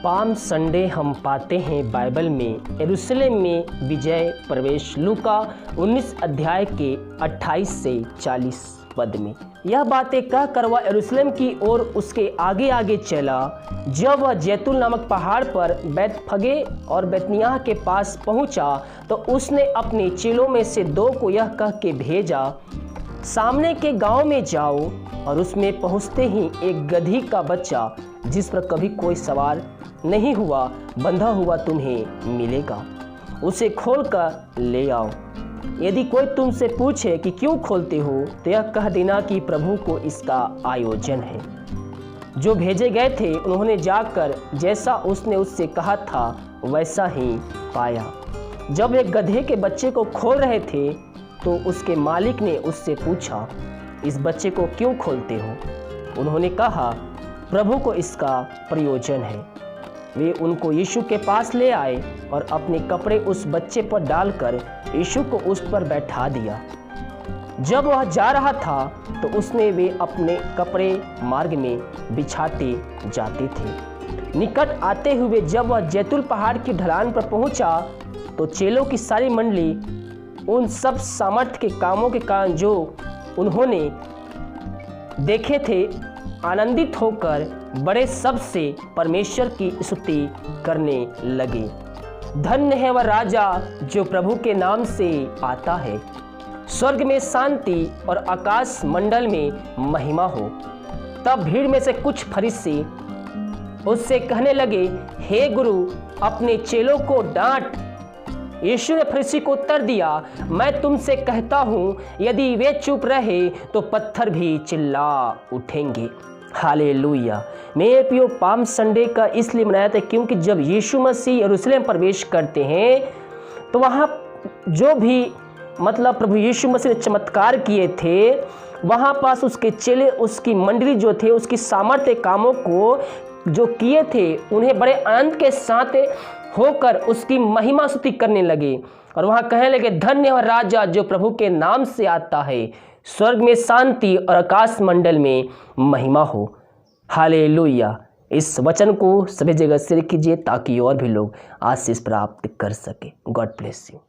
Palm Sunday हम पाते हैं बाइबल में यरूशलेम में विजय प्रवेश लूका 19 अध्याय के 28 से 40 पद में। यह बातें कह कर वह यरूशलेम की ओर उसके आगे आगे चला। जब वह जैतून नामक पहाड़ पर बैतफगे और बैतनिय्याह के पास पहुंचा तो उसने अपने चेलों में से 2 को यह कह के भेजा, सामने के गांव में जाओ और उसमें पहुंचते ही एक गधी का बच्चा जिस पर कभी कोई सवार नहीं हुआ बंधा हुआ तुम्हें मिलेगा, उसे खोल कर ले आओ। यदि कोई तुमसे पूछे कि क्यों खोलते हो तो यह कह देना कि प्रभु को इसका आयोजन है। जो भेजे गए थे उन्होंने जाकर जैसा उसने उससे कहा था वैसा ही पाया। जब वे गधे के बच्चे को खोल रहे थे तो उसके मालिक ने उससे पूछा, इस बच्चे को क्यों खोलते हो? उन्होंने कहा, प्रभु को इसका प्रयोजन है। वे उनको यीशु के पास ले आए और अपने कपड़े उस बच्चे पर डालकर यीशु को उस पर बैठा दिया। जब वह जा रहा था तो उसने वे अपने कपड़े मार्ग में बिछाते जाते थे। निकट आते हुए जब वह जैतून पहाड़ की ढलान पर पहुंचा तो चेलों की सारी मंडली उन सब सामर्थ्य के कामों के कारण जो उन्होंने देखे थे आनंदित होकर बड़े शब्द से परमेश्वर की स्तुति करने लगे। धन्य है वह राजा जो प्रभु के नाम से आता है, स्वर्ग में शांति और आकाश मंडल में महिमा हो। तब भीड़ में से कुछ फरीसी उससे कहने लगे, हे गुरु, अपने चेलों को डांट। यीशु ने फरीसी को उत्तर दिया, मैं तुमसे कहता हूँ यदि वे चुप रहे तो पत्थर भी चिल्ला उठेंगे। हालेलुया। मेरे प्रियो, पाम संडे का इसलिए मनाया जाता है क्योंकि जब यीशु मसीह यरूशलेम प्रवेश करते हैं तो वहाँ जो भी प्रभु यीशु मसीह ने चमत्कार किए थे, वहाँ पास उसके चेले, उसकी मंडली जो थे, उसकी सामर्थ्य कामों को जो किए थे उन्हें बड़े आनंद के साथ होकर उसकी महिमा स्तुति करने लगे और वहाँ कहने लगे, धन्य है राजा जो प्रभु के नाम से आता है, स्वर्ग में शांति और आकाश मंडल में महिमा हो। हालेलुया। इस वचन को सभी जगह शेयर कीजिए ताकि और भी लोग आशीष प्राप्त कर सके। God bless you.